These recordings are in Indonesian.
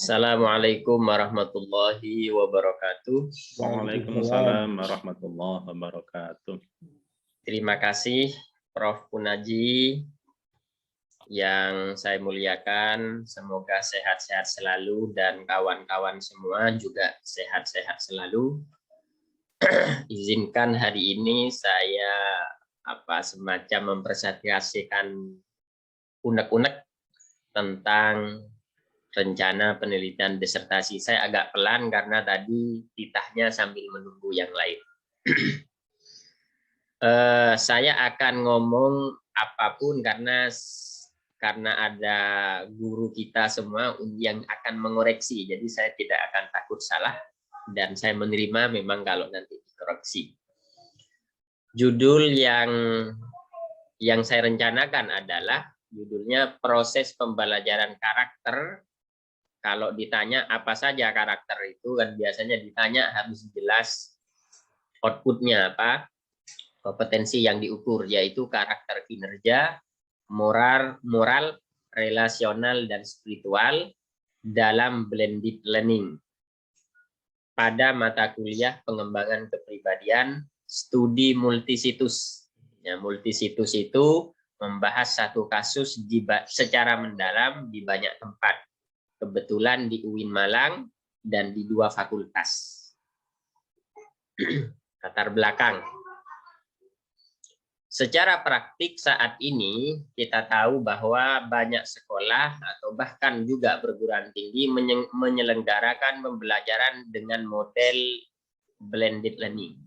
Assalamualaikum warahmatullahi wabarakatuh. Waalaikumsalam warahmatullahi wabarakatuh. Terima kasih Prof. Punaji yang saya muliakan. Semoga sehat-sehat selalu dan kawan-kawan semua juga sehat-sehat selalu. Izinkan hari ini saya semacam mempresentasikan unek-unek tentang rencana penelitian disertasi. Saya agak pelan karena tadi titahnya sambil menunggu yang lain. Saya akan ngomong apapun karena ada guru kita semua yang akan mengoreksi. Jadi saya tidak akan takut salah dan saya menerima memang kalau nanti dikoreksi. Judul yang saya rencanakan adalah judulnya proses pembelajaran karakter. Kalau ditanya apa saja karakter itu kan biasanya ditanya harus jelas outputnya apa, kompetensi yang diukur, yaitu karakter kinerja, moral, relasional, dan spiritual dalam blended learning pada mata kuliah pengembangan kepribadian studi multisitus. Ya, multisitus itu membahas satu kasus secara mendalam di banyak tempat. Kebetulan di UIN Malang dan di 2 fakultas. Latar belakang. Secara praktik saat ini kita tahu bahwa banyak sekolah atau bahkan juga perguruan tinggi menyelenggarakan pembelajaran dengan model blended learning,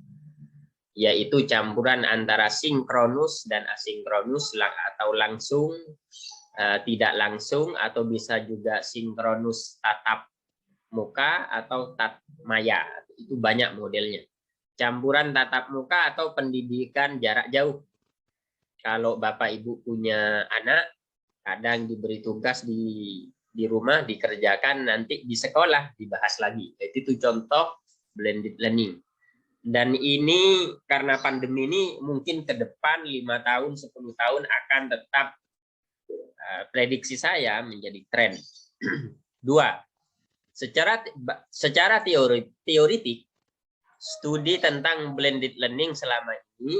yaitu campuran antara sinkronus dan asinkronus atau langsung, tidak langsung, atau bisa juga sinkronus tatap muka atau tatap maya. Itu banyak modelnya. Campuran tatap muka atau pendidikan jarak jauh. Kalau Bapak Ibu punya anak, kadang diberi tugas di rumah, dikerjakan, nanti di sekolah dibahas lagi. Itu contoh blended learning. Dan ini karena pandemi ini mungkin ke depan 5 tahun, 10 tahun akan tetap prediksi saya menjadi tren. 2. Secara teoritik, studi tentang blended learning selama ini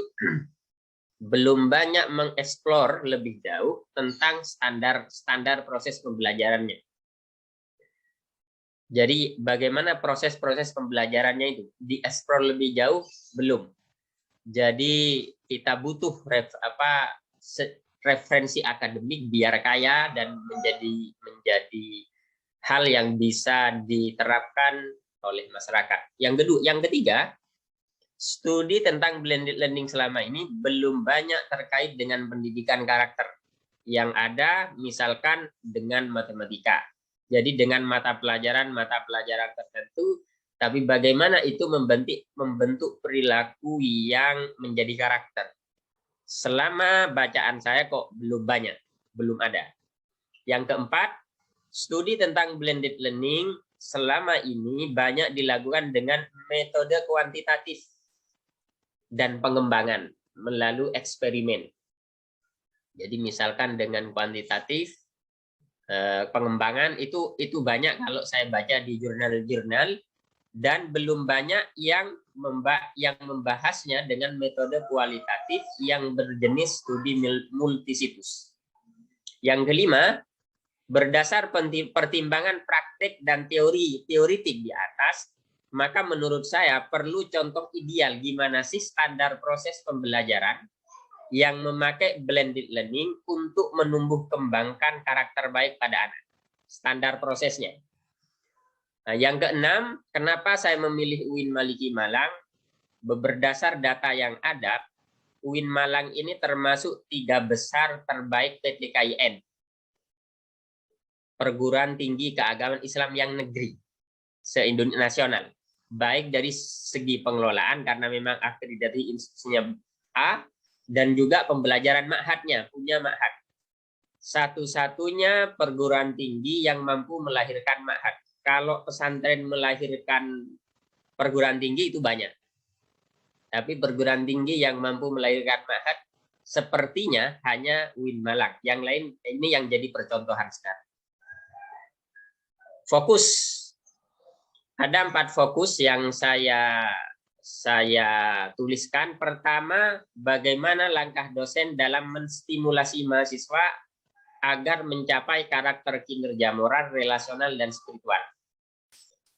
belum banyak mengeksplor lebih jauh tentang standar proses pembelajarannya. Jadi bagaimana proses-proses pembelajarannya itu dieksplor lebih jauh? Belum. Jadi kita butuh referensi akademik biar kaya dan menjadi hal yang bisa diterapkan oleh masyarakat. Yang ketiga, studi tentang blended learning selama ini belum banyak terkait dengan pendidikan karakter. Yang ada misalkan dengan matematika. Jadi dengan mata pelajaran tertentu, tapi bagaimana itu membentuk perilaku yang menjadi karakter. Selama bacaan saya kok belum banyak, belum ada. Yang keempat, studi tentang blended learning selama ini banyak dilakukan dengan metode kuantitatif dan pengembangan melalui eksperimen. Jadi misalkan dengan kuantitatif, pengembangan itu banyak kalau saya baca di jurnal-jurnal, dan belum banyak yang membahasnya dengan metode kualitatif yang berjenis studi multisitus. Yang kelima, berdasar pertimbangan praktik dan teoritik di atas, maka menurut saya perlu contoh ideal gimana sih standar proses pembelajaran yang memakai blended learning untuk menumbuh kembangkan karakter baik pada anak. Standar prosesnya. Nah, yang keenam, kenapa saya memilih UIN Maliki Malang? Berdasar data yang ada, UIN Malang ini termasuk 3 besar terbaik PTKIN. Perguruan tinggi keagamaan Islam yang negeri se-Indonesia nasional, baik dari segi pengelolaan karena memang akreditasi institusinya A, dan juga pembelajaran ma'hadnya, punya ma'had. Satu-satunya perguruan tinggi yang mampu melahirkan ma'had. Kalau pesantren melahirkan perguruan tinggi itu banyak, tapi perguruan tinggi yang mampu melahirkan ma'had sepertinya hanya UIN Malang. Yang lain ini yang jadi percontohan sekarang. Fokus. Ada 4 fokus yang saya tuliskan. Pertama, bagaimana langkah dosen dalam menstimulasi mahasiswa agar mencapai karakter kinerja moral, relasional, dan spiritual.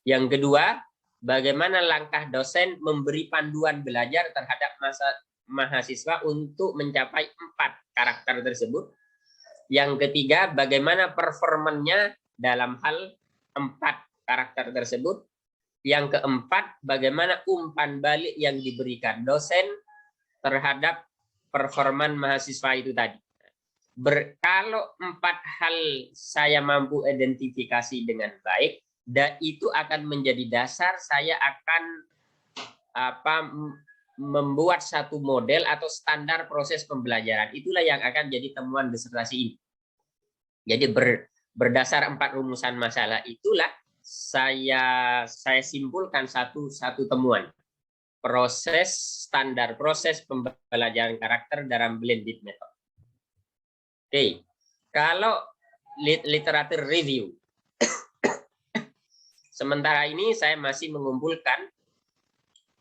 Yang kedua, bagaimana langkah dosen memberi panduan belajar terhadap mahasiswa untuk mencapai 4 karakter tersebut. Yang ketiga, bagaimana performanya dalam hal 4 karakter tersebut. Yang keempat, bagaimana umpan balik yang diberikan dosen terhadap performan mahasiswa itu tadi. Kalau 4 hal saya mampu identifikasi dengan baik, itu akan menjadi dasar saya akan membuat satu model atau standar proses pembelajaran. Itulah yang akan jadi temuan disertasi ini. Jadi berdasar 4 rumusan masalah itulah saya simpulkan satu temuan. Standar proses pembelajaran karakter dalam blended method. Oke. Kalau literatur review. Sementara ini saya masih mengumpulkan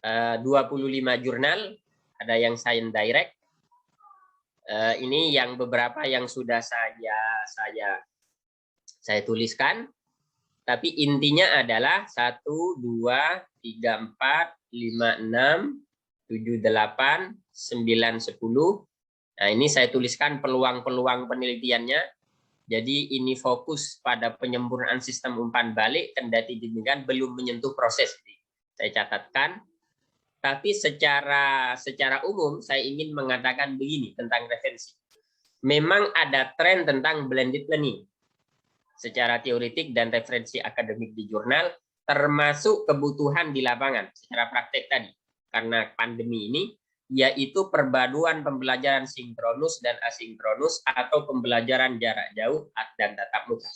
25 jurnal, ada yang science direct. Ini yang beberapa yang sudah saya tuliskan. Tapi intinya adalah 1, 2, 3, 4, 5, 6, 7, 8, 9, 10. Nah, ini saya tuliskan peluang-peluang penelitiannya. Jadi ini fokus pada penyempurnaan sistem umpan balik, kendati demikian belum menyentuh proses. Saya catatkan. Tapi secara umum saya ingin mengatakan begini tentang referensi. Memang ada tren tentang blended learning secara teoretik dan referensi akademik di jurnal, termasuk kebutuhan di lapangan secara praktek tadi. Karena pandemi ini, yaitu perpaduan pembelajaran sinkronus dan asinkronus atau pembelajaran jarak jauh dan tatap muka.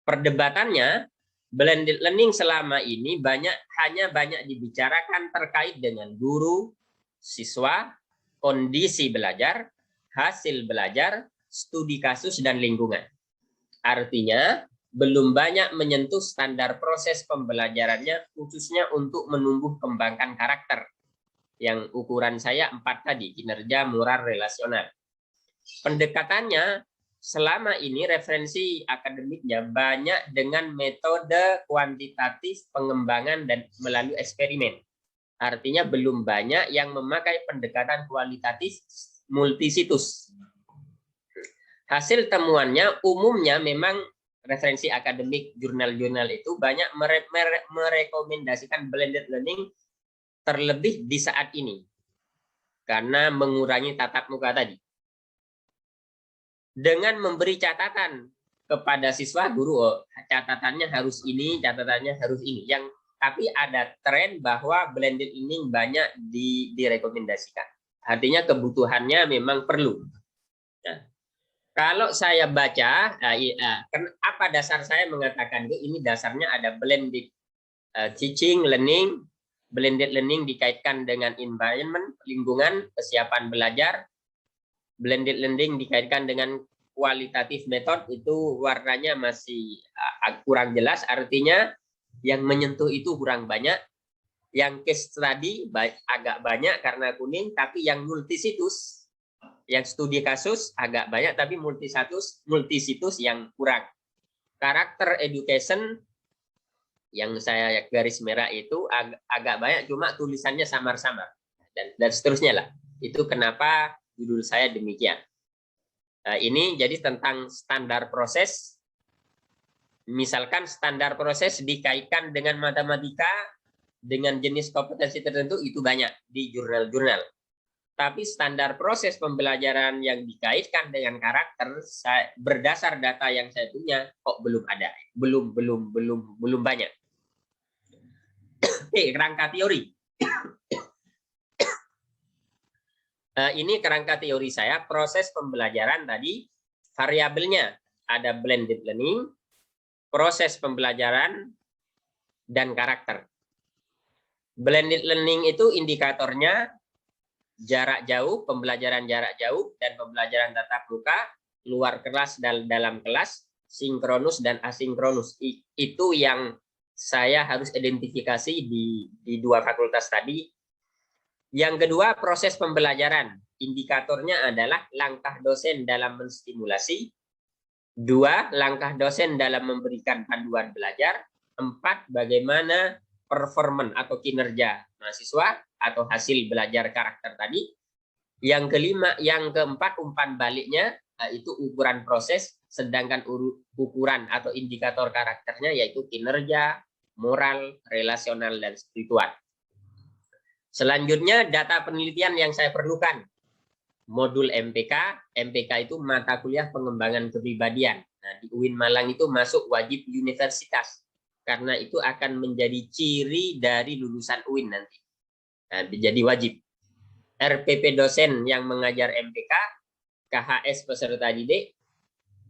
Perdebatannya, blended learning selama ini hanya banyak dibicarakan terkait dengan guru, siswa, kondisi belajar, hasil belajar, studi kasus, dan lingkungan. Artinya, belum banyak menyentuh standar proses pembelajarannya, khususnya untuk menumbuh kembangkan karakter. Yang ukuran saya 4 tadi, kinerja, moral, relasional. Pendekatannya, selama ini referensi akademiknya banyak dengan metode kuantitatif pengembangan dan melalui eksperimen. Artinya belum banyak yang memakai pendekatan kualitatif multisitus. Hasil temuannya umumnya memang referensi akademik jurnal-jurnal itu banyak merekomendasikan blended learning terlebih di saat ini karena mengurangi tatap muka tadi. Dengan memberi catatan kepada siswa, guru, catatannya harus ini, catatannya harus ini. Tapi ada tren bahwa blended learning banyak direkomendasikan. Artinya kebutuhannya memang perlu. Nah, kalau saya baca, apa dasar saya mengatakan ini dasarnya ada blended teaching, learning, blended learning dikaitkan dengan environment, lingkungan, kesiapan belajar, blended learning dikaitkan dengan kualitatif method, itu warnanya masih kurang jelas, artinya yang menyentuh itu kurang banyak, yang case study agak banyak karena kuning, tapi yang multisitus, yang studi kasus agak banyak, tapi multisitus yang kurang. Karakter education yang saya garis merah itu agak banyak, cuma tulisannya samar-samar dan seterusnya lah. Itu kenapa judul saya demikian. Nah, ini jadi tentang standar proses. Misalkan standar proses dikaitkan dengan matematika, dengan jenis kompetensi tertentu, itu banyak di jurnal-jurnal. Tapi standar proses pembelajaran yang dikaitkan dengan karakter, berdasar data yang saya punya, kok belum ada, belum banyak. Oke, kerangka teori. Ini kerangka teori saya. Proses pembelajaran tadi, variabelnya ada blended learning, proses pembelajaran, dan karakter. Blended learning itu indikatornya jarak jauh, pembelajaran jarak jauh, dan pembelajaran tatap muka, luar kelas dan dalam kelas, sinkronus dan asinkronus. Itu yang saya harus identifikasi di dua fakultas tadi. Yang kedua, proses pembelajaran. Indikatornya adalah langkah dosen dalam menstimulasi. 2, langkah dosen dalam memberikan panduan belajar. 4, bagaimana performan atau kinerja mahasiswa atau hasil belajar karakter tadi. Yang keempat, umpan baliknya itu ukuran proses, sedangkan ukuran atau indikator karakternya yaitu kinerja, moral, relasional, dan spiritual. Selanjutnya, data penelitian yang saya perlukan. Modul MPK. MPK itu mata kuliah pengembangan kepribadian. Nah, di UIN Malang itu masuk wajib universitas. Karena itu akan menjadi ciri dari lulusan UIN nanti. Nah, jadi wajib. RPP dosen yang mengajar MPK, KHS peserta didik,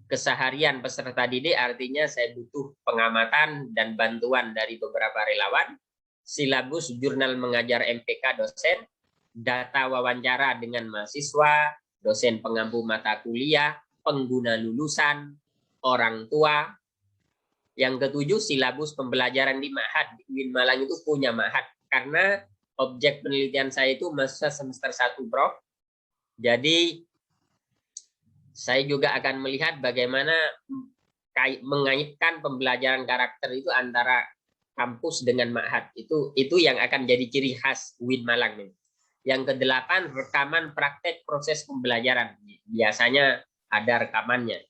keseharian peserta didik, artinya saya butuh pengamatan dan bantuan dari beberapa relawan. Silabus jurnal mengajar MPK dosen, data wawancara dengan mahasiswa, dosen pengampu mata kuliah, pengguna lulusan, orang tua. Yang ketujuh, silabus pembelajaran di Ma'had. Di UIN Malang itu punya Ma'had. Karena objek penelitian saya itu masa semester 1, Prof. Jadi, saya juga akan melihat bagaimana mengaitkan pembelajaran karakter itu antara kampus dengan Ma'had. Itu yang akan jadi ciri khas UIN Malang. Yang ke-8, rekaman praktek proses pembelajaran. Biasanya ada rekamannya.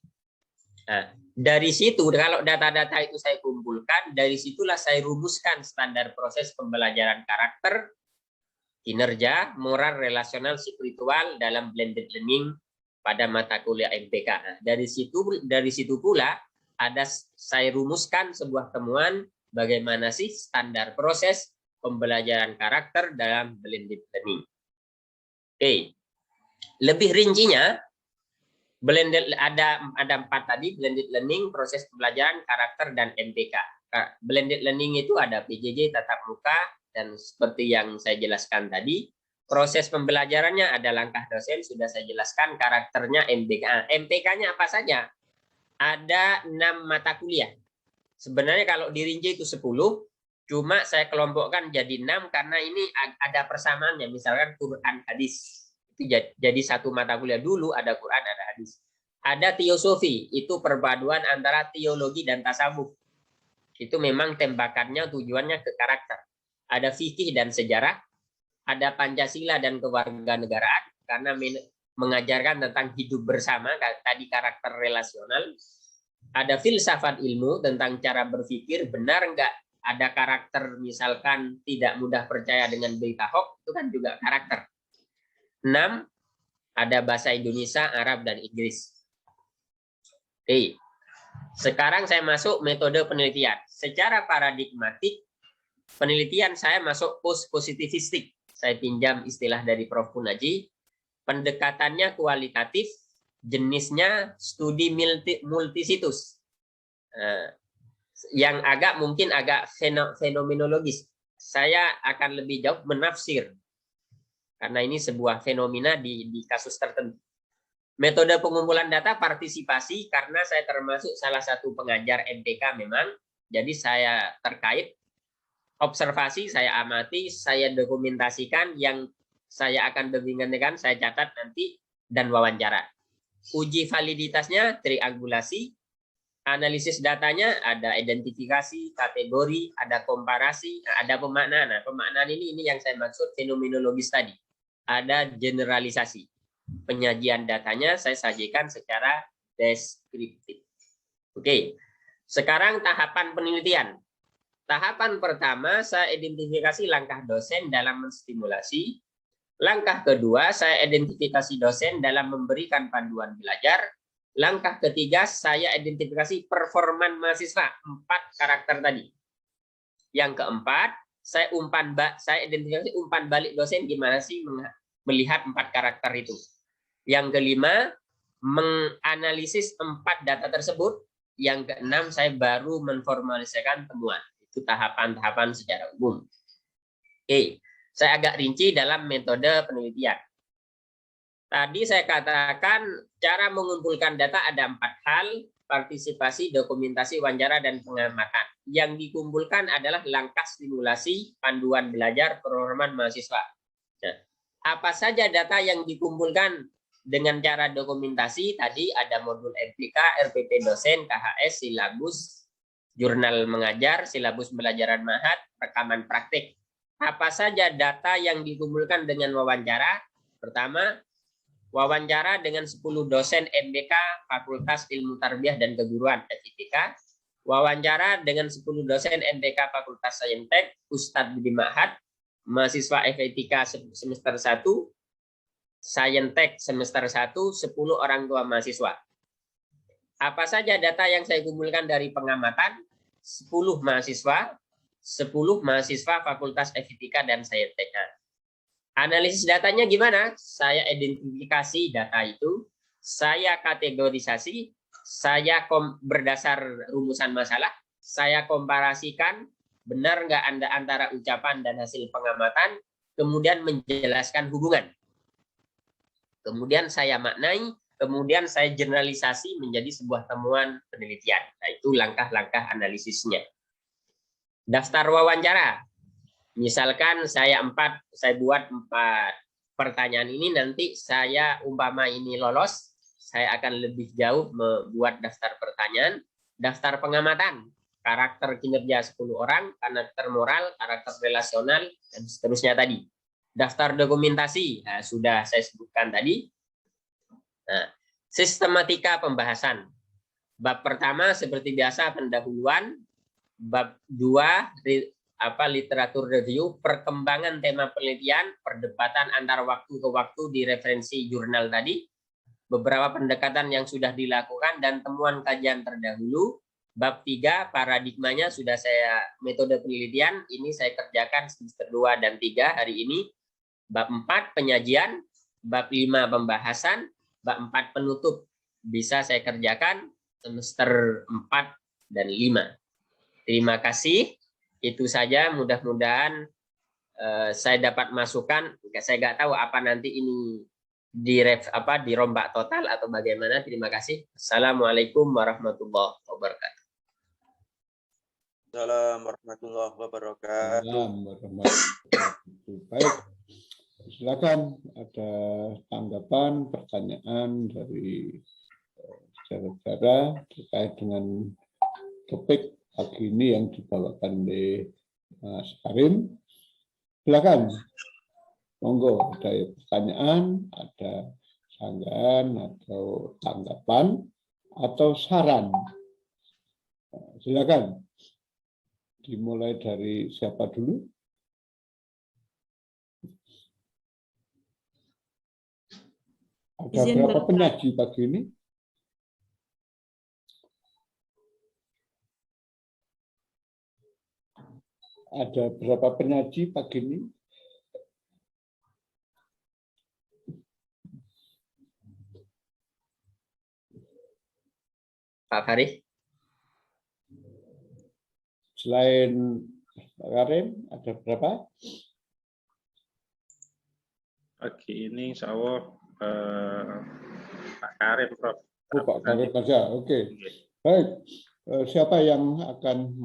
Nah, dari situ, kalau data-data itu saya kumpulkan, dari situlah saya rumuskan standar proses pembelajaran karakter, kinerja, moral, relasional, spiritual dalam blended learning pada mata kuliah MPK. Nah, dari situ pula saya rumuskan sebuah temuan bagaimana sih standar proses pembelajaran karakter dalam blended learning. Oke, lebih rincinya, blended ada 4 tadi, blended learning, proses pembelajaran, karakter, dan MPK. Blended learning itu ada PJJ, tatap muka, dan seperti yang saya jelaskan tadi, proses pembelajarannya ada langkah dosen, sudah saya jelaskan, karakternya MPK. MPK-nya apa saja? Ada 6 mata kuliah. Sebenarnya kalau dirinci itu 10, cuma saya kelompokkan jadi 6 karena ini ada persamaannya. Misalkan Quran hadis. Itu jadi satu mata kuliah. Dulu ada Quran, ada hadis. Ada teosofi, itu perpaduan antara teologi dan tasawuf. Itu memang tembakannya tujuannya ke karakter. Ada fikih dan sejarah, ada Pancasila dan kewarganegaraan karena mengajarkan tentang hidup bersama, tadi karakter relasional. Ada filsafat ilmu tentang cara berpikir, benar enggak ada karakter, misalkan tidak mudah percaya dengan berita hoax, itu kan juga karakter. 6, ada bahasa Indonesia, Arab, dan Inggris. Oke, sekarang saya masuk metode penelitian. Secara paradigmatik, penelitian saya masuk post-positivistik. Saya pinjam istilah dari Prof. Punaji. Pendekatannya kualitatif, jenisnya studi multisitus. Yang mungkin agak fenomenologis. Saya akan lebih jauh menafsir. Karena ini sebuah fenomena di kasus tertentu. Metode pengumpulan data partisipasi, karena saya termasuk salah satu pengajar MPK memang. Jadi saya terkait observasi, saya amati, saya dokumentasikan, yang saya akan bimbingan, saya catat nanti, dan wawancara. Uji validitasnya triangulasi, analisis datanya ada identifikasi, kategori, ada komparasi, ada pemaknaan. Nah, pemaknaan ini yang saya maksud fenomenologis tadi. Ada generalisasi. Penyajian datanya saya sajikan secara deskriptif. Oke, sekarang tahapan penelitian. Tahapan pertama, saya identifikasi langkah dosen dalam menstimulasi. Langkah kedua, saya identifikasi dosen dalam memberikan panduan belajar. Langkah ketiga, saya identifikasi performan mahasiswa, 4 karakter tadi. Yang keempat, saya identifikasi umpan balik dosen gimana sih melihat 4 karakter itu. Yang kelima, menganalisis 4 data tersebut. Yang keenam, saya baru menformalisasikan temuan. Itu tahapan-tahapan secara umum. Oke, saya agak rinci dalam metode penelitian. Tadi saya katakan cara Cara mengumpulkan data ada 4 hal: partisipasi, dokumentasi, wawancara, dan pengamatan. Yang dikumpulkan adalah langkah simulasi, panduan belajar, pengalaman mahasiswa. Nah, apa saja data yang dikumpulkan dengan cara dokumentasi? Tadi ada modul MPK, RPP dosen, KHS, silabus, jurnal mengajar, silabus pembelajaran mahat, rekaman praktik. Apa saja data yang dikumpulkan dengan wawancara? Pertama, wawancara dengan 10 dosen MBK Fakultas Ilmu Tarbiyah dan Keguruan FITK, wawancara dengan 10 dosen MBK Fakultas Saintek Ustadz Budi Mahat, mahasiswa FITK semester 1, Saintek semester 1, 10 orang tua mahasiswa. Apa saja data yang saya kumpulkan dari pengamatan? 10 mahasiswa, 10 mahasiswa Fakultas FITK dan Saintek. Analisis datanya gimana? Saya identifikasi data itu, saya kategorisasi, saya berdasar rumusan masalah, saya komparasikan benar nggak antara ucapan dan hasil pengamatan, kemudian menjelaskan hubungan. Kemudian saya maknai, kemudian saya generalisasi menjadi sebuah temuan penelitian. Nah, itu langkah-langkah analisisnya. Daftar wawancara. Misalkan saya buat 4 pertanyaan ini, nanti saya umpama ini lolos, saya akan lebih jauh membuat daftar pertanyaan, daftar pengamatan, karakter kinerja 10 orang, karakter moral, karakter relasional, dan seterusnya tadi. Daftar dokumentasi, nah, sudah saya sebutkan tadi. Nah, sistematika pembahasan. Bab pertama seperti biasa pendahuluan, bab 2 literatur review, perkembangan tema penelitian, perdebatan antar waktu ke waktu di referensi jurnal tadi, beberapa pendekatan yang sudah dilakukan, dan temuan kajian terdahulu. Bab 3, paradigmanya sudah saya, metode penelitian, ini saya kerjakan semester 2 dan 3 hari ini. Bab 4, penyajian. Bab 5, pembahasan. Bab 4, penutup, bisa saya kerjakan semester 4 dan 5. Terima kasih. Itu saja, mudah-mudahan saya dapat masukan. Saya nggak tahu apa nanti ini dirombak total atau bagaimana. Terima kasih. Assalamualaikum warahmatullahi wabarakatuh. Assalamualaikum warahmatullahi wabarakatuh. Baik, silakan ada tanggapan, pertanyaan dari saudara-saudara terkait dengan topik pagi ini yang dibawakan oleh Mas Karim. Silakan, monggo, ada pertanyaan, ada sanggahan atau tanggapan atau saran. Silakan. Dimulai dari siapa dulu? Ada berapa penyaji pagi ini? Ada berapa penyaji pagi ini? Pak Faris. Selain Pak Karim, ada berapa? Pagi ini insya Allah Pak Karim, Prof. Oh, Pak Karim saja, oke. Baik, siapa yang akan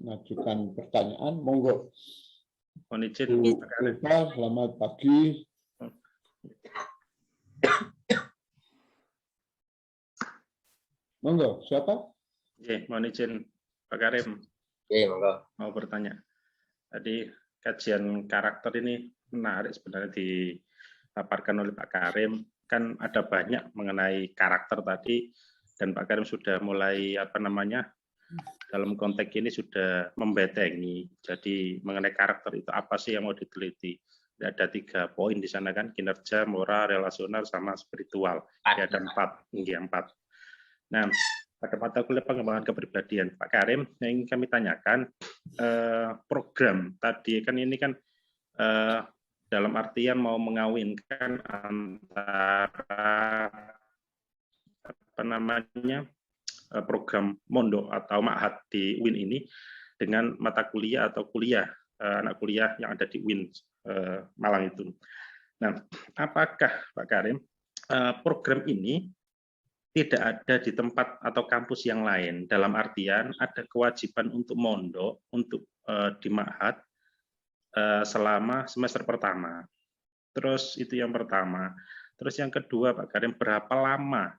mengajukan pertanyaan? Monggo. Mohon izin, Pak Karim. Selamat pagi. Monggo, siapa? Oke, mohon izin, Pak Karim. Oke, monggo. Mau bertanya. Tadi kajian karakter ini menarik sebenarnya dipaparkan oleh Pak Karim. Kan ada banyak mengenai karakter tadi, dan Pak Karim sudah mulai dalam konteks ini sudah membetengi. Jadi mengenai karakter itu apa sih yang mau diteliti? Ada 3 poin di sana kan, kinerja, moral, relasional, sama spiritual. Jadi ada 4. Nah, pada mata kuliah pengembangan kepribadian, Pak Karim, yang ingin kami tanyakan, program tadi kan ini kan dalam artian mau mengawinkan antara program mondok atau ma'had di UIN ini dengan mata kuliah atau kuliah anak kuliah yang ada di UIN Malang itu. Nah, apakah Pak Karim program ini tidak ada di tempat atau kampus yang lain. Dalam artian ada kewajiban untuk mondok, untuk di Ma'had selama semester pertama. Terus itu yang pertama. Terus yang kedua, Pak Karim, berapa lama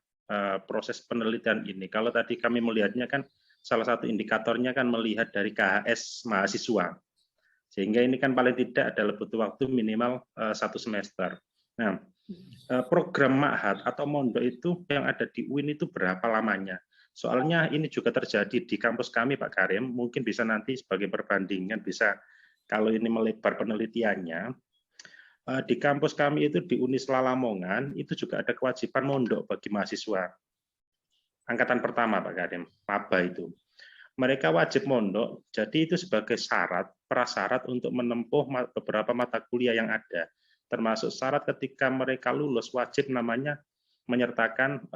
proses penelitian ini? Kalau tadi kami melihatnya kan salah satu indikatornya kan melihat dari KHS mahasiswa. Sehingga ini kan paling tidak ada butuh waktu minimal 1 semester. Nah, program Ma'had atau mondok itu yang ada di UIN itu berapa lamanya? Soalnya ini juga terjadi di kampus kami, Pak Karim, mungkin bisa nanti sebagai perbandingan, bisa kalau ini melebar penelitiannya, di kampus kami itu di Unisla Lamongan, itu juga ada kewajiban mondok bagi mahasiswa. Angkatan pertama, Pak Karim, maba itu. Mereka wajib mondok, jadi itu sebagai syarat, prasyarat untuk menempuh beberapa mata kuliah yang ada. Termasuk syarat ketika mereka lulus wajib namanya menyertakan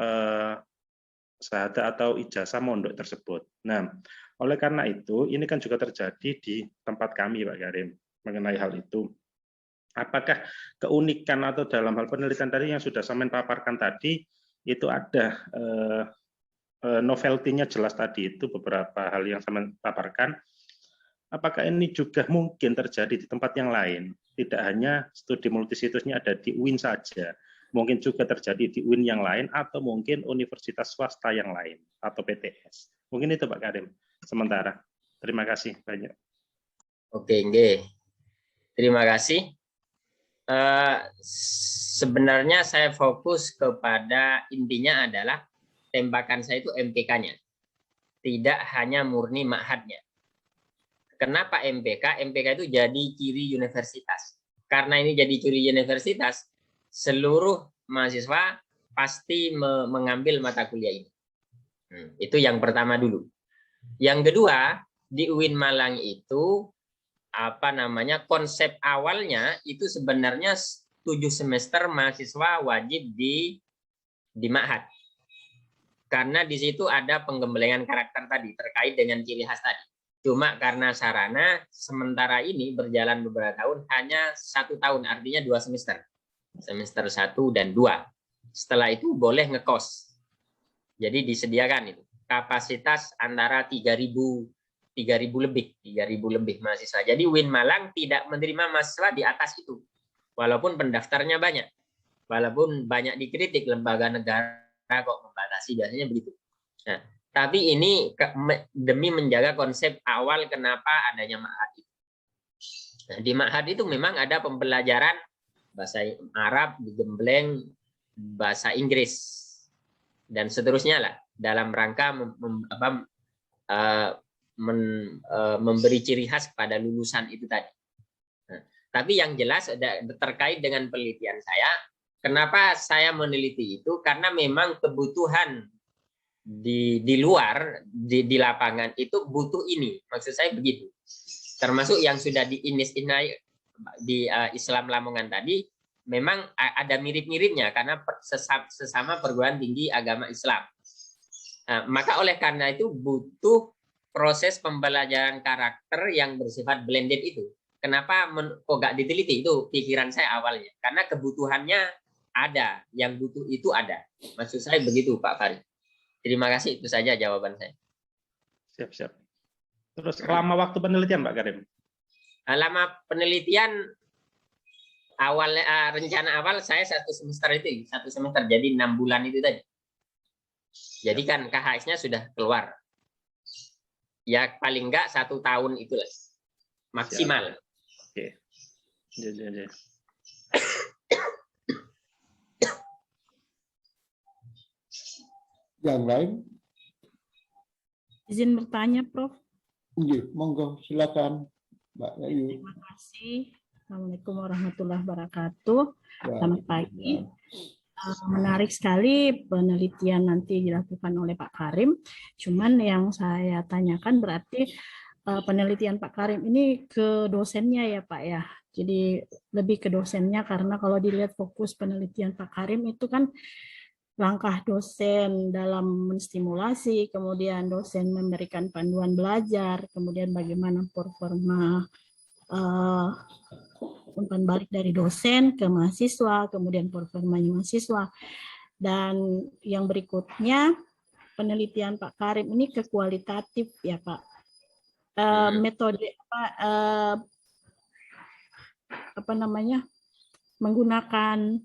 syahadat atau ijazah mondok tersebut. Nah, oleh karena itu ini kan juga terjadi di tempat kami, Pak Karim, mengenai hal itu. Apakah keunikan atau dalam hal penelitian tadi yang sudah saya paparkan tadi itu ada novelty-nya jelas tadi itu beberapa hal yang saya paparkan. Apakah ini juga mungkin terjadi di tempat yang lain? Tidak hanya studi multisitusnya ada di UIN saja, mungkin juga terjadi di UIN yang lain atau mungkin universitas swasta yang lain atau PTS. Mungkin itu Pak Karim sementara. Terima kasih banyak. Oke, nggih. Terima kasih. Sebenarnya saya fokus kepada intinya adalah tembakan saya itu MPK-nya. Tidak hanya murni ma'hadnya. Kenapa MPK? MPK itu jadi ciri universitas. Karena ini jadi ciri universitas, seluruh mahasiswa pasti mengambil mata kuliah ini. Itu yang pertama dulu. Yang kedua, di UIN Malang itu konsep awalnya itu sebenarnya 7 semester mahasiswa wajib di Ma'had. Karena di situ ada penggembelengan karakter tadi terkait dengan ciri khas tadi. Cuma karena sarana sementara ini berjalan beberapa tahun hanya 1 tahun, artinya 2 semester. Semester 1 dan 2. Setelah itu boleh ngekos. Jadi disediakan itu. Kapasitas antara 3.000 lebih mahasiswa. Jadi UIN Malang tidak menerima mahasiswa di atas itu. Walaupun pendaftarnya banyak. Walaupun banyak dikritik lembaga negara kok membatasi, biasanya begitu. Nah, tapi ini demi menjaga konsep awal kenapa adanya Ma'had itu. Nah, di Ma'had itu memang ada pembelajaran bahasa Arab, digembleng bahasa Inggris dan seterusnya lah dalam rangka memberi ciri khas pada lulusan itu tadi. Nah, tapi yang jelas terkait dengan penelitian saya, kenapa saya meneliti itu karena memang kebutuhan di luar di lapangan itu butuh ini, maksud saya begitu. Termasuk yang sudah di Islam Lamongan tadi, memang ada mirip-miripnya karena sesama perguruan tinggi agama Islam. Nah, maka oleh karena itu butuh proses pembelajaran karakter yang bersifat blended itu. Kenapa kok nggak diteliti? Itu pikiran saya awalnya. Karena kebutuhannya ada, yang butuh itu ada. Maksud saya begitu, Pak Farid. Terima kasih, itu saja jawaban saya. Siap. Terus lama waktu penelitian, Pak Karim? Lama penelitian rencana awal saya 1 semester itu, 1 semester, jadi 6 bulan itu tadi. Jadi kan KHS-nya sudah keluar. Ya paling enggak 1 tahun itulah maksimal. Oke. Ya. Yang lain? Izin bertanya, Prof. Iya, monggo silakan, Mbak Yayu. Terima kasih. Assalamualaikum warahmatullahi wabarakatuh. Selamat pagi. Menarik sekali penelitian nanti dilakukan oleh Pak Karim. Cuman yang saya tanyakan berarti penelitian Pak Karim ini ke dosennya ya Pak ya. Jadi lebih ke dosennya karena kalau dilihat fokus penelitian Pak Karim itu kan langkah dosen dalam menstimulasi, kemudian dosen memberikan panduan belajar, kemudian bagaimana performa umpan balik dari dosen ke mahasiswa, kemudian performanya mahasiswa. Dan yang berikutnya, penelitian Pak Karim ini ke kualitatif ya Pak. Metode apa namanya, menggunakan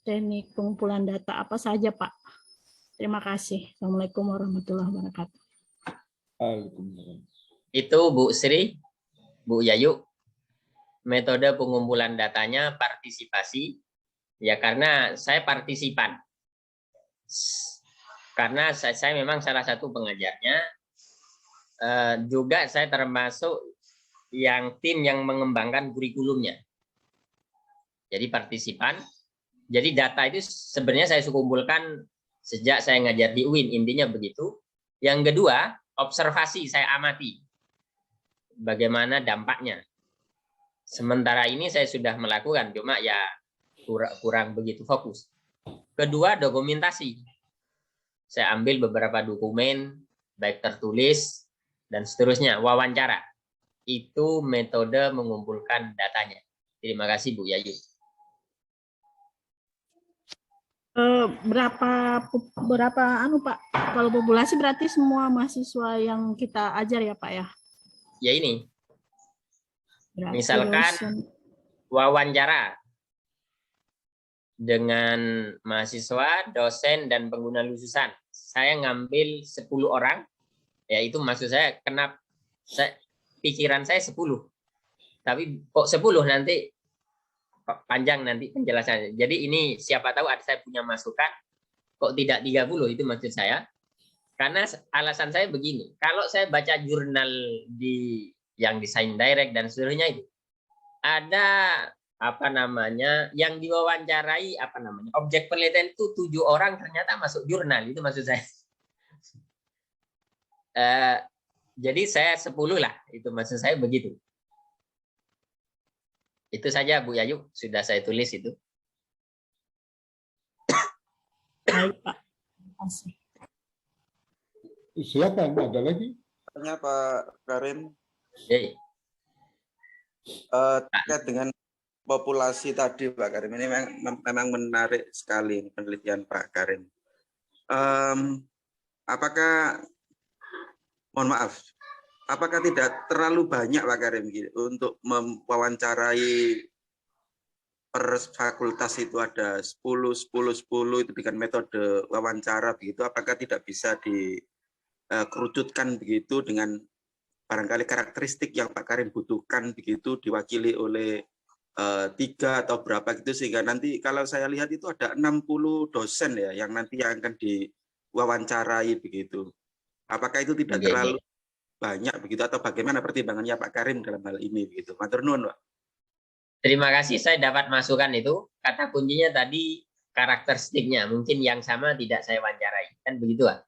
teknik pengumpulan data apa saja Pak. Terima kasih. Assalamualaikum warahmatullahi wabarakatuh. Itu Bu Sri, Bu Yayu, metode pengumpulan datanya partisipasi. Ya karena saya partisipan. Karena saya memang salah satu pengajarnya, juga saya termasuk yang tim yang mengembangkan kurikulumnya. Jadi partisipan. Jadi data itu sebenarnya saya kumpulkan sejak saya ngajar di UIN, intinya begitu. Yang kedua, observasi, saya amati bagaimana dampaknya. Sementara ini saya sudah melakukan, cuma ya kurang begitu fokus. Kedua, dokumentasi. Saya ambil beberapa dokumen, baik tertulis dan seterusnya, wawancara. Itu metode mengumpulkan datanya. Terima kasih Bu Yayu. Berapa Pak? Kalau populasi berarti semua mahasiswa yang kita ajar ya Pak ya? Ya ini. Berarti Misalkan dosen. Wawancara dengan mahasiswa, dosen, dan pengguna lususan. Saya ngambil 10 orang, ya itu maksud saya, kenapa pikiran saya 10. Tapi kok 10 nanti panjang nanti penjelasannya. Jadi ini siapa tahu ada saya punya masukan, kok tidak 30, itu maksud saya. Karena alasan saya begini, kalau saya baca jurnal yang desain direct dan seterusnya itu, ada apa namanya yang diwawancarai objek penelitian itu 7 orang ternyata masuk jurnal, itu maksud saya. Jadi saya 10 lah, itu maksud saya begitu. Itu saja Bu Yayu, sudah saya tulis itu. Baik Pak, terima kasih. Silakan, ada lagi? Tanya Pak Karim, terkait dengan populasi tadi Pak Karim, ini memang menarik sekali penelitian Pak Karim. Apakah, mohon maaf, apakah tidak terlalu banyak Pak Karim untuk mewawancarai per fakultas itu ada 10 itu dengan metode wawancara begitu, apakah tidak bisa dikerucutkan begitu dengan barangkali karakteristik yang Pak Karim butuhkan begitu diwakili oleh 3 atau berapa gitu, sehingga nanti kalau saya lihat itu ada 60 dosen ya yang nanti yang akan diwawancarai begitu. Apakah itu tidak terlalu banyak begitu atau bagaimana pertimbangannya Pak Karim dalam hal ini begitu? Matur nuwun Pak. Terima kasih, saya dapat masukan itu. Kata kuncinya tadi karakteristiknya, mungkin yang sama tidak saya wawancarai, kan begitu Pak?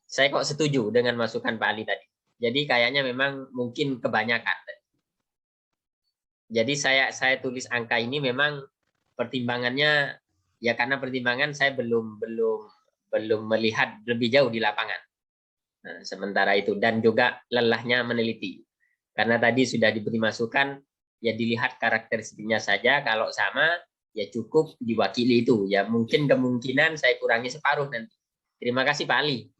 Saya kok setuju dengan masukan Pak Ali tadi. Jadi kayaknya memang mungkin kebanyakan. Jadi saya tulis angka ini memang pertimbangannya ya karena pertimbangan saya belum melihat lebih jauh di lapangan. Nah, sementara itu dan juga lelahnya meneliti. Karena tadi sudah diberi masukan ya dilihat karakteristiknya saja, kalau sama ya cukup diwakili itu. Ya mungkin kemungkinan saya kurangi separuh nanti. Terima kasih Pak Ali.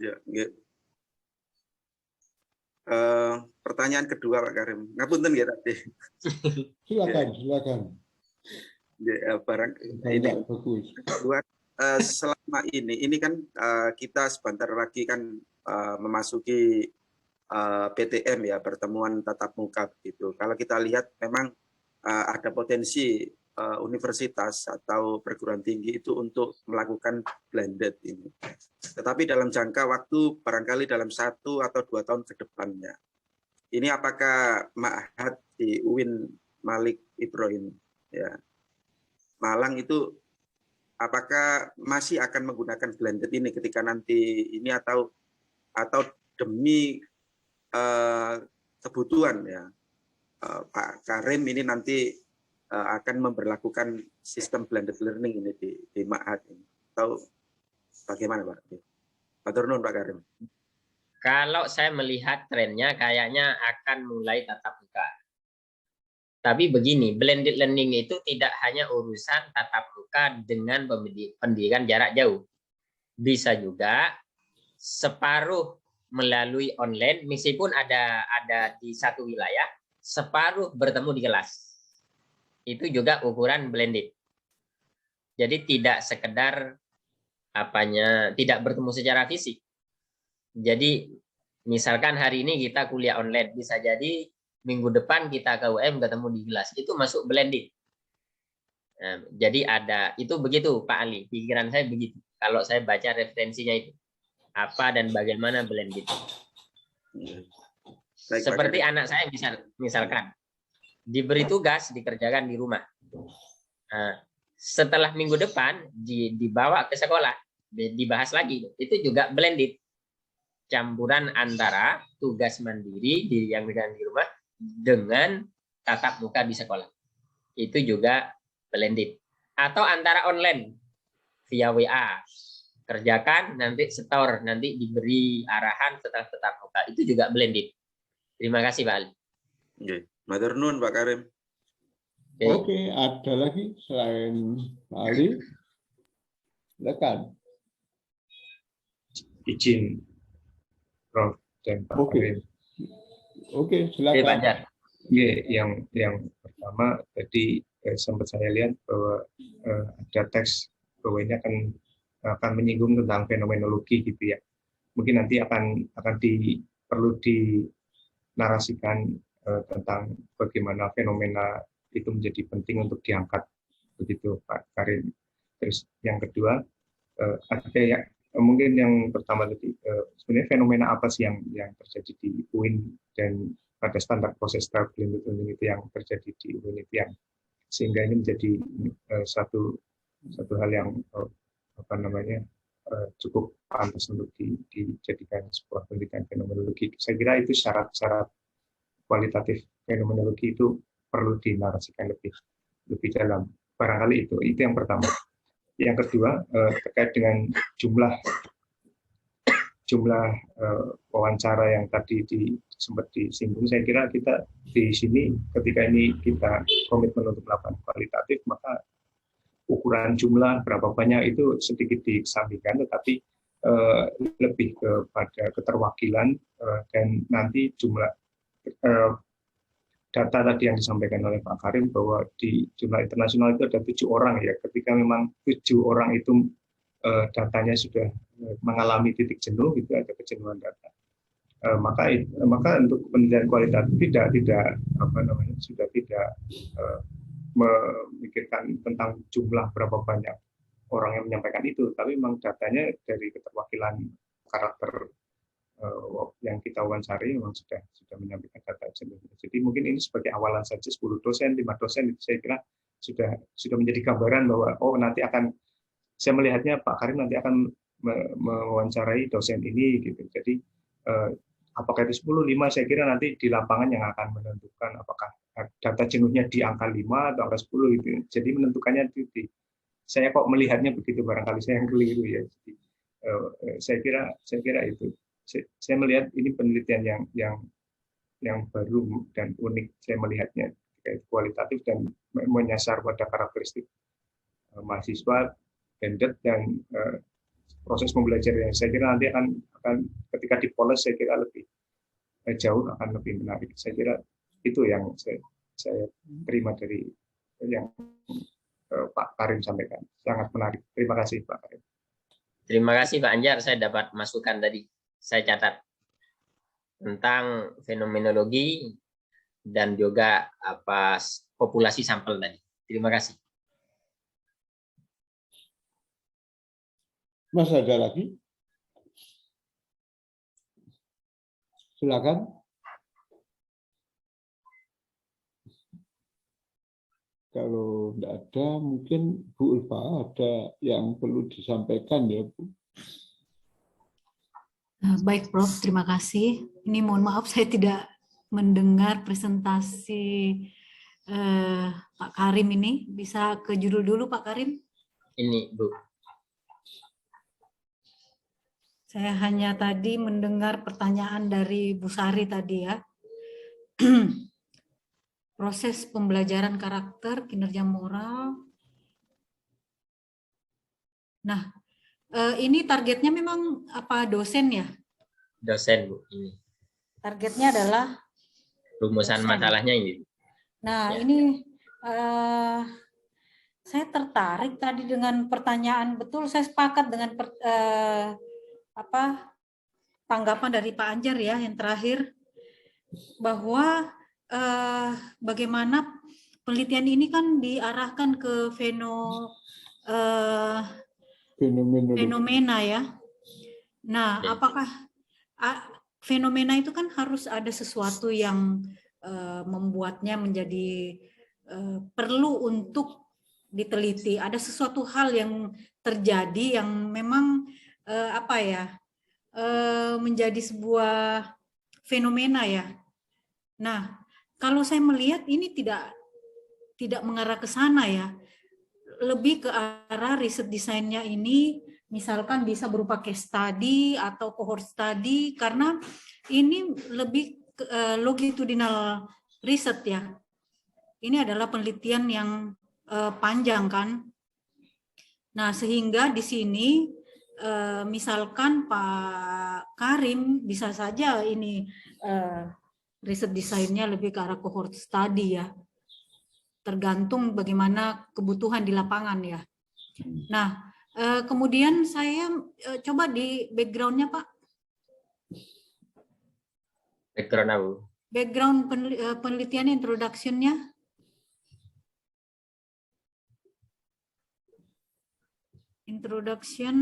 Ya, ya. Pertanyaan kedua Pak Karim, ngapunten ya tadi. Silakan. Ya, ini bagus. selama ini kan kita sebentar lagi kan memasuki PTM ya, pertemuan tatap muka begitu. Kalau kita lihat memang ada potensi universitas atau perguruan tinggi itu untuk melakukan blended ini. Tetapi dalam jangka waktu barangkali dalam 1 atau 2 tahun ke depannya. Ini apakah Ma'had di UIN Malik Ibrahim ya Malang itu apakah masih akan menggunakan blended ini ketika nanti ini atau demi kebutuhan ya Pak Karim ini nanti akan memberlakukan sistem blended learning ini di Ma'had ini, atau bagaimana Pak? Matur nuwun Pak Karim. Kalau saya melihat trennya kayaknya akan mulai tatap muka. Tapi begini, blended learning itu tidak hanya urusan tatap muka dengan pendidikan jarak jauh. Bisa juga separuh melalui online, meskipun ada di satu wilayah, separuh bertemu di kelas. Itu juga ukuran blended. Jadi tidak sekedar tidak bertemu secara fisik. Jadi misalkan hari ini kita kuliah online, bisa jadi minggu depan kita ke UM ketemu di kelas, itu masuk blended. Nah, jadi itu begitu Pak Ali, pikiran saya begitu. Kalau saya baca referensinya itu apa dan bagaimana blended. Seperti anak saya misalkan diberi tugas dikerjakan di rumah. Nah, setelah minggu depan dibawa ke sekolah, dibahas lagi. Itu juga blended. Campuran antara tugas mandiri yang di rumah dengan tatap muka di sekolah. Itu juga blended. Atau antara online via WA. Kerjakan, nanti setor, nanti diberi arahan setelah tatap muka. Itu juga blended. Terima kasih Pak Ali. Matur nuwun Pak Karim. Oke, ada lagi selain Pak Ali? Silakan. Izin Prof dan Pak Karim. Oke, silakan. Yang pertama tadi sempat saya lihat bahwa ada teks bahwa ini akan menyinggung tentang fenomenologi gitu ya. Mungkin nanti akan perlu dinarasikan tentang bagaimana fenomena itu menjadi penting untuk diangkat, begitu Pak Karim. Terus yang kedua ada yang mungkin yang pertama tadi sebenarnya fenomena apa sih yang terjadi di UIN dan pada standar proses blended learning itu yang terjadi di UIN itu yang sehingga ini menjadi satu hal yang cukup pantas untuk dijadikan sebuah penelitian fenomenologi. Saya kira itu syarat-syarat kualitatif fenomenologi itu perlu dinarasikan lebih dalam. Barangkali itu yang pertama. Yang kedua terkait dengan jumlah wawancara yang tadi sempat disinggung, saya kira kita di sini ketika ini kita komitmen untuk melakukan kualitatif, maka ukuran jumlah berapa banyak itu sedikit disampingkan, tetapi lebih kepada keterwakilan dan nanti jumlah data tadi yang disampaikan oleh Pak Karim bahwa di jumlah internasional itu ada 7 orang ya. Ketika memang 7 orang itu datanya sudah mengalami titik jenuh, itu ada kejenuhan data. Maka untuk penelitian kualitatif sudah tidak memikirkan tentang jumlah berapa banyak orang yang menyampaikan itu, tapi memang datanya dari keterwakilan karakter yang kita wawancari memang sudah menyampaikan data jenuh. Jadi mungkin ini sebagai awalan saja 10 dosen, 5 dosen itu saya kira sudah menjadi gambaran bahwa nanti saya melihatnya Pak Karim nanti akan mewawancarai dosen ini gitu. Jadi apakah itu 10, 5, saya kira nanti di lapangan yang akan menentukan apakah data jenuhnya di angka 5 atau angka 10 gitu. Jadi menentukannya itu saya kok melihatnya begitu, barangkali saya yang keliru ya. Jadi saya kira itu. Saya melihat ini penelitian yang baru dan unik. Saya melihatnya kualitatif dan menyasar pada karakteristik mahasiswa, blended dan proses pembelajaran. Saya kira nanti akan ketika dipoles saya kira lebih jauh akan lebih menarik. Saya kira itu yang saya terima dari yang Pak Karim sampaikan. Sangat menarik. Terima kasih Pak Karim. Terima kasih Pak Anjar, saya dapat masukan tadi. Saya catat tentang fenomenologi dan juga populasi sampel tadi. Terima kasih. Mas ada lagi? Silakan. Kalau tidak ada, mungkin Bu Ulfa ada yang perlu disampaikan ya Bu. Baik Prof, terima kasih. Ini mohon maaf saya tidak mendengar presentasi Pak Karim ini. Bisa ke judul dulu Pak Karim? Ini Bu. Saya hanya tadi mendengar pertanyaan dari Bu Sari tadi ya. proses pembelajaran karakter, kinerja moral. Nah, ini targetnya memang apa dosen ya? Dosen, Bu. Ini Targetnya adalah rumusan dosen. masalahnya ini. Nah, Ya. ini saya tertarik tadi dengan pertanyaan, betul saya sepakat dengan tanggapan dari Pak Anjar ya yang terakhir, bahwa bagaimana penelitian ini kan diarahkan ke fenomena ya. Nah, Oke. apakah fenomena itu kan harus ada sesuatu yang membuatnya menjadi perlu untuk diteliti. Ada sesuatu hal yang terjadi yang memang menjadi sebuah fenomena ya. Nah, kalau saya melihat ini tidak mengarah ke sana ya. Lebih ke arah riset desainnya ini misalkan bisa berupa case study atau cohort study, karena ini lebih longitudinal riset ya. Ini adalah penelitian yang panjang kan. Nah, sehingga di sini misalkan Pak Karim bisa saja ini riset desainnya lebih ke arah cohort study ya. Tergantung bagaimana kebutuhan di lapangan ya. Nah, kemudian saya coba di background-nya Pak. Background apa? Background penelitian introduction-nya. Introduction.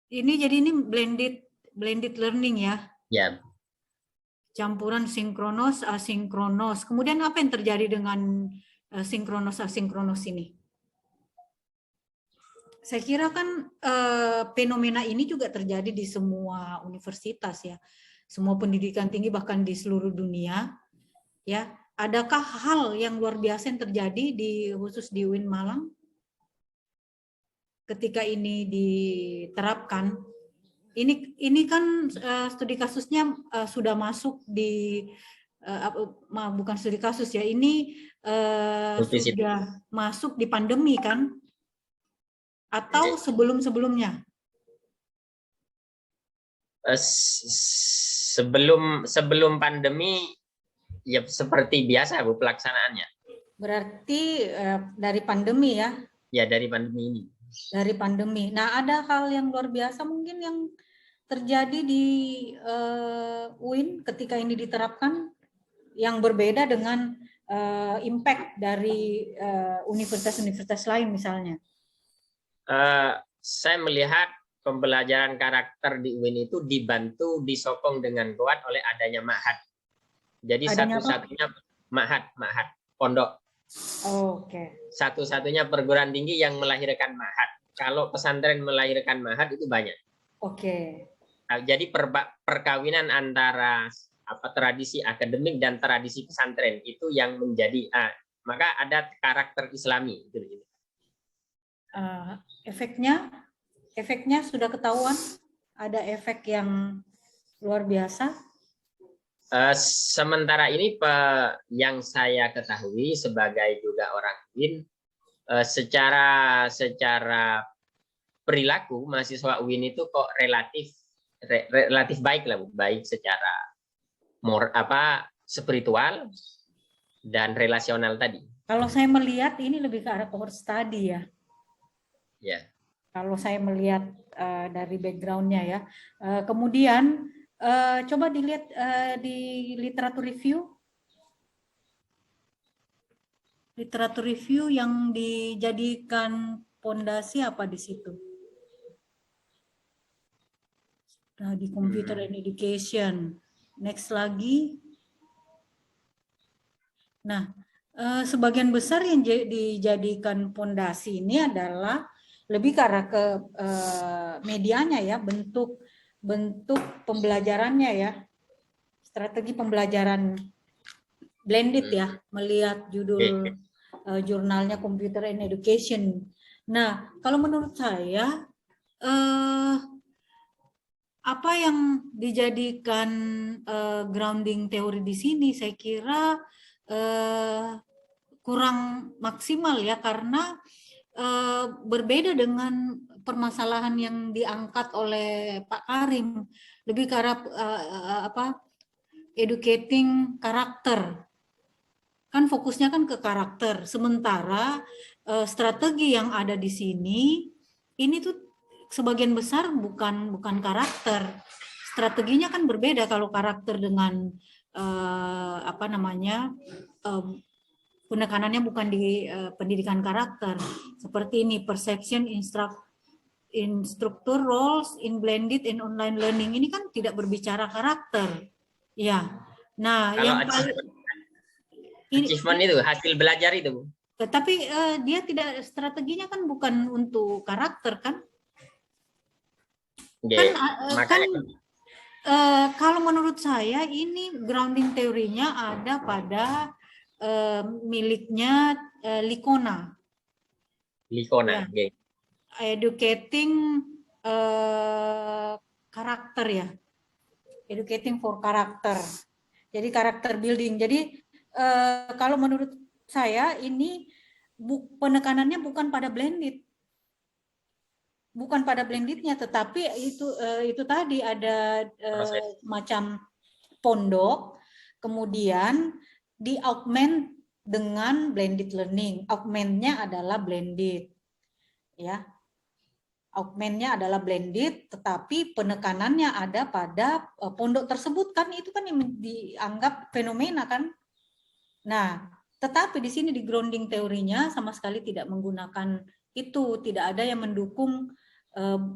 Ini blended learning ya. Ya. Campuran sinkronos, asinkronos. Kemudian apa yang terjadi dengan sinkronos, asinkronos ini? Saya kira kan fenomena ini juga terjadi di semua universitas ya. Semua pendidikan tinggi bahkan di seluruh dunia. Ya, adakah hal yang luar biasa yang terjadi khusus di UIN Malang ketika ini diterapkan? Ini kan studi kasusnya sudah masuk di bukan studi kasus ya, ini sudah masuk di pandemi kan, atau sebelum-sebelumnya? Sebelum pandemi ya seperti biasa Bu pelaksanaannya. Berarti dari pandemi ya? Ya, dari pandemi ini. Dari pandemi. Nah, ada hal yang luar biasa mungkin yang terjadi di UIN ketika ini diterapkan yang berbeda dengan impact dari universitas-universitas lain misalnya? Saya melihat pembelajaran karakter di UIN itu dibantu, disokong dengan kuat oleh adanya ma'had. Jadi satu-satunya ma'had, pondok. Oke. Satu-satunya perguruan tinggi yang melahirkan ma'had. Kalau pesantren melahirkan ma'had itu banyak. Oke. Jadi perkawinan antara tradisi akademik dan tradisi pesantren itu yang menjadi maka ada karakter Islami. Efeknya sudah ketahuan, ada efek yang luar biasa. Sementara ini yang saya ketahui sebagai juga orang UIN, secara perilaku mahasiswa UIN itu kok relatif baik lah Bu, baik secara spiritual dan relasional tadi. Kalau saya melihat ini lebih ke arah cohort study ya. Ya. Kalau saya melihat dari background-nya ya. Kemudian coba dilihat di literatur review. Literatur review yang dijadikan fondasi apa di situ? Nah, di computer and education. Next lagi. Nah, sebagian besar yang dijadikan fondasi ini adalah lebih ke arah ke medianya ya, bentuk pembelajarannya ya, strategi pembelajaran blended ya, melihat judul jurnalnya Computer and Education. Nah, kalau menurut saya apa yang dijadikan grounding teori di sini saya kira kurang maksimal ya, karena berbeda dengan permasalahan yang diangkat oleh Pak Karim, lebih ke arah educating karakter. Kan fokusnya kan ke karakter, sementara strategi yang ada di sini ini tuh sebagian besar bukan karakter. Strateginya kan berbeda kalau karakter dengan penekanannya bukan di pendidikan karakter. Seperti ini, perception instructor roles in blended and online learning, ini kan tidak berbicara karakter. Ya. Nah, kalau yang achievement itu hasil belajar itu. Tapi dia tidak, strateginya kan bukan untuk karakter kan? Okay. Kalau menurut saya ini grounding teorinya ada pada miliknya Licona. Licona, ya. Okay. Educating karakter ya, educating for karakter. Jadi karakter building. Jadi kalau menurut saya ini penekanannya bukan pada blended. Bukan pada blendednya, tetapi itu tadi ada macam pondok, kemudian di augment dengan blended learning. Augmentnya adalah blended, ya. Augmentnya adalah blended, tetapi penekanannya ada pada pondok tersebut kan, itu kan yang dianggap fenomena kan. Nah, tetapi di sini di grounding teorinya sama sekali tidak menggunakan itu, tidak ada yang mendukung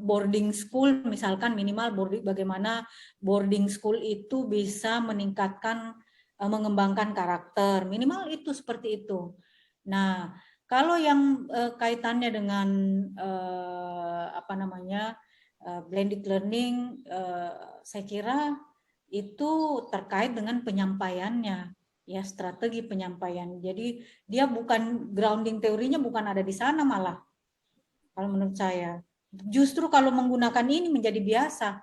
boarding school, misalkan minimal bagaimana boarding school itu bisa meningkatkan, mengembangkan karakter, minimal itu seperti itu. Nah, kalau yang kaitannya dengan blended learning, saya kira itu terkait dengan penyampaiannya, ya, strategi penyampaian. Jadi dia bukan, grounding teorinya bukan ada di sana malah, kalau menurut saya. Justru kalau menggunakan ini menjadi biasa,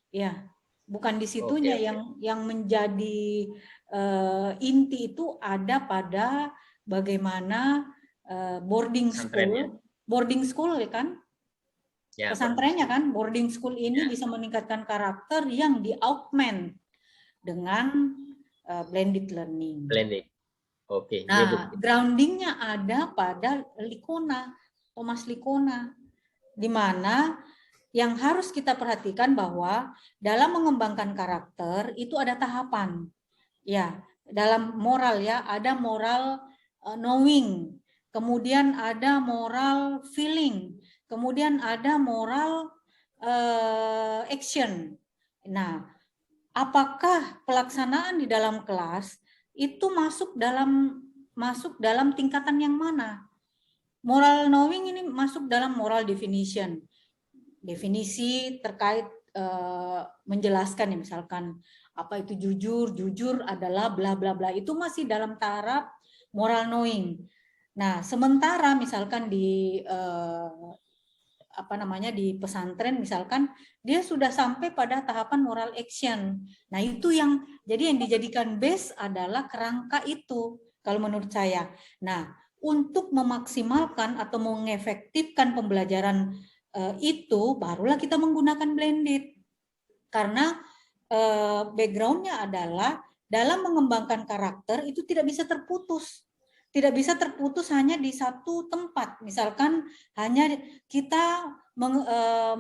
ya, bukan di situnya. Yang menjadi inti itu ada pada bagaimana boarding school ya kan, ya, pesantrennya kan, boarding school ini bisa meningkatkan karakter yang di augment dengan blended learning. Blended, oke. Nah, groundingnya ada pada Licona, Thomas Licona, di mana yang harus kita perhatikan bahwa dalam mengembangkan karakter itu ada tahapan. Ya, dalam moral ya, ada moral knowing, kemudian ada moral feeling, kemudian ada moral action. Nah, apakah pelaksanaan di dalam kelas itu masuk dalam tingkatan yang mana? Moral knowing ini masuk dalam moral definition. Definisi terkait menjelaskan ya, misalkan apa itu jujur adalah bla bla bla, itu masih dalam taraf moral knowing. Nah, sementara misalkan di di pesantren misalkan dia sudah sampai pada tahapan moral action. Nah, itu yang dijadikan base adalah kerangka itu kalau menurut saya. Nah, untuk memaksimalkan atau mengefektifkan pembelajaran itu, barulah kita menggunakan blended. Karena backgroundnya adalah dalam mengembangkan karakter itu tidak bisa terputus. Tidak bisa terputus hanya di satu tempat. Misalkan hanya kita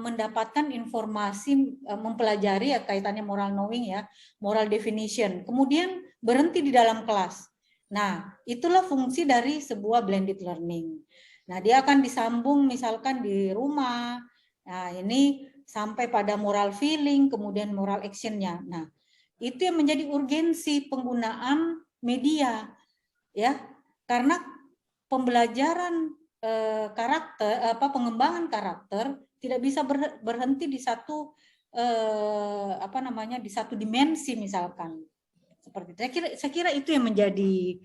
mendapatkan informasi, mempelajari ya kaitannya moral knowing ya, moral definition. Kemudian berhenti di dalam kelas. Nah, itulah fungsi dari sebuah blended learning. Nah, dia akan disambung misalkan di rumah. Nah, ini sampai pada moral feeling, kemudian moral actionnya. Nah, itu yang menjadi urgensi penggunaan media, ya, karena pembelajaran karakter, pengembangan karakter tidak bisa berhenti di satu di satu dimensi misalkan. Seperti itu. Saya kira itu yang menjadi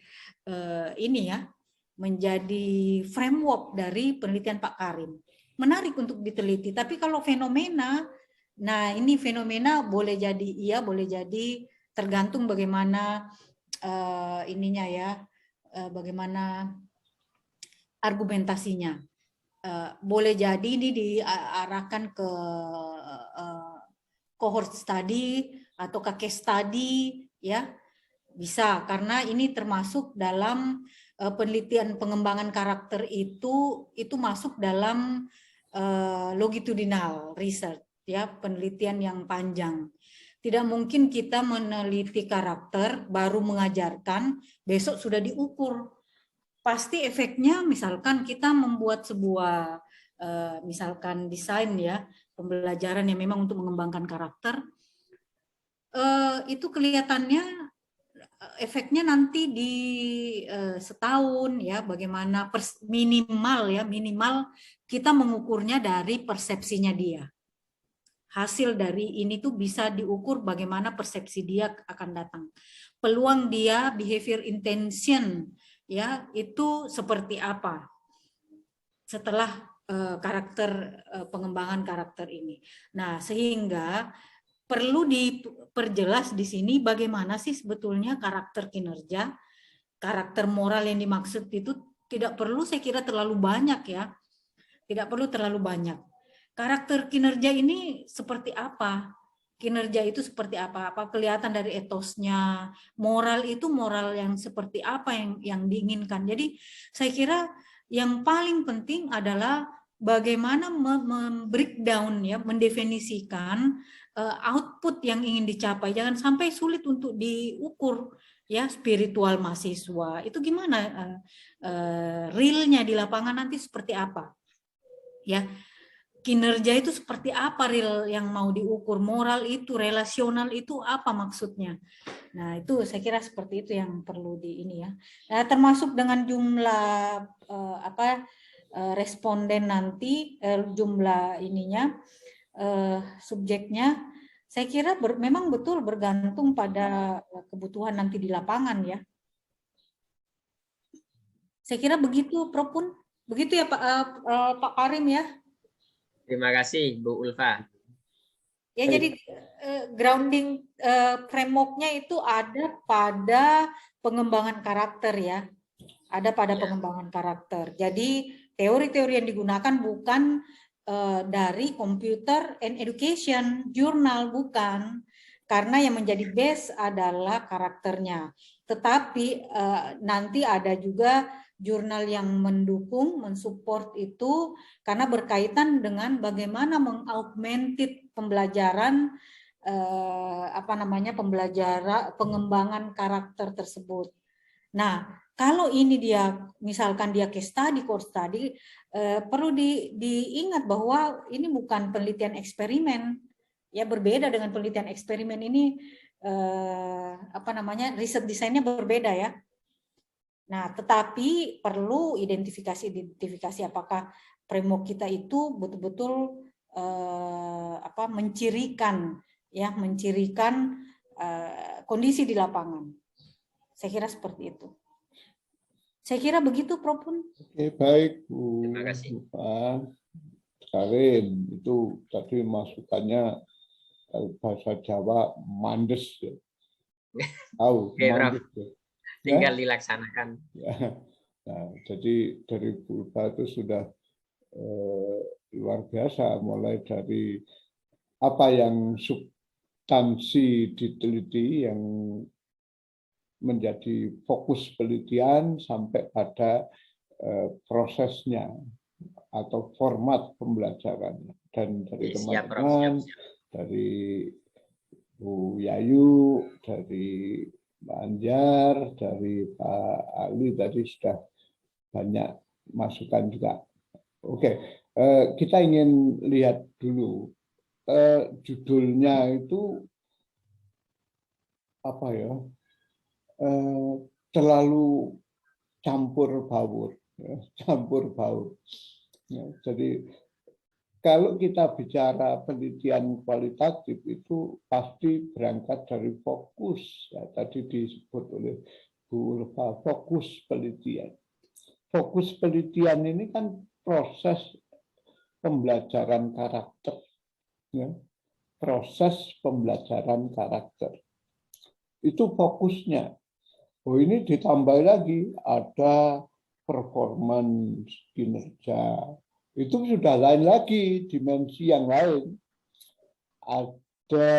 menjadi framework dari penelitian Pak Karim. Menarik untuk diteliti. Tapi kalau fenomena Nah, ini fenomena boleh jadi iya, boleh jadi tergantung bagaimana ininya ya, bagaimana argumentasinya. Boleh jadi ini diarahkan ke cohort study atau case study, ya bisa, karena ini termasuk dalam penelitian pengembangan karakter itu masuk dalam longitudinal research, ya, penelitian yang panjang. Tidak mungkin kita meneliti karakter baru mengajarkan besok sudah diukur. Pasti efeknya misalkan kita membuat sebuah misalkan desain ya pembelajaran yang memang untuk mengembangkan karakter, itu kelihatannya efeknya nanti di setahun ya, bagaimana minimal kita mengukurnya dari persepsinya dia. Hasil dari ini tuh bisa diukur bagaimana persepsi dia akan datang. Peluang dia, behavior intention ya, itu seperti apa setelah karakter pengembangan karakter ini. Nah, sehingga perlu diperjelas di sini bagaimana sih sebetulnya karakter kinerja, karakter moral yang dimaksud itu tidak perlu, saya kira terlalu banyak ya, tidak perlu terlalu banyak. Karakter kinerja ini seperti apa? Kinerja itu seperti apa? Apa kelihatan dari etosnya? Moral itu moral yang seperti apa yang diinginkan? Jadi saya kira yang paling penting adalah bagaimana breakdown ya, mendefinisikan output yang ingin dicapai. Jangan sampai sulit untuk diukur ya, spiritual mahasiswa itu gimana, realnya di lapangan nanti seperti apa ya, kinerja itu seperti apa real yang mau diukur, moral itu, relasional itu apa maksudnya. Nah itu saya kira seperti itu yang perlu di ini ya. Nah, termasuk dengan jumlah responden nanti, jumlah ininya, subjeknya, saya kira memang betul bergantung pada kebutuhan nanti di lapangan ya. Saya kira begitu, Prof. Pun begitu ya Pak Karim ya. Terima kasih Bu Ulfa. Ya, jadi grounding framework-nya itu ada pada pengembangan karakter ya. Ada pada pengembangan karakter. Jadi teori-teori yang digunakan bukan dari computer and education jurnal, bukan. Karena yang menjadi base adalah karakternya. Tetapi nanti ada juga jurnal yang mendukung, mensupport itu karena berkaitan dengan bagaimana mengaugmented pembelajaran pembelajaran pengembangan karakter tersebut. Nah, kalau ini dia misalkan dia case study, course study, perlu diingat bahwa ini bukan penelitian eksperimen. Ya, berbeda dengan penelitian eksperimen ini riset desainnya berbeda ya. Nah, tetapi perlu identifikasi apakah framework kita itu betul-betul mencirikan kondisi di lapangan. Saya kira seperti itu. Saya kira begitu, Prof. Oke, baik Bu. Terima kasih. Pak Karim, itu tadi masukannya bahasa Jawa mandes ya. Tahu mandes ya. Tinggal dilaksanakan. Ya. Nah, jadi dari Bu Ulfa itu sudah luar biasa, mulai dari apa yang substansi diteliti yang menjadi fokus penelitian sampai pada prosesnya atau format pembelajarannya. Dan dari teman-teman, dari Bu Yayu, dari Pak Anjar, dari Pak Ali tadi sudah banyak masukan juga. Oke, kita ingin lihat dulu judulnya itu apa ya? Terlalu campur baur, ya, campur baur. Ya, jadi kalau kita bicara penelitian kualitatif itu pasti berangkat dari fokus, ya, tadi disebut oleh Bu Ulfa, fokus penelitian. Fokus penelitian ini kan proses pembelajaran karakter, ya. proses pembelajaran karakter. Itu fokusnya. Oh, ini ditambah lagi ada performance kinerja. Itu sudah lain lagi, dimensi yang lain. Ada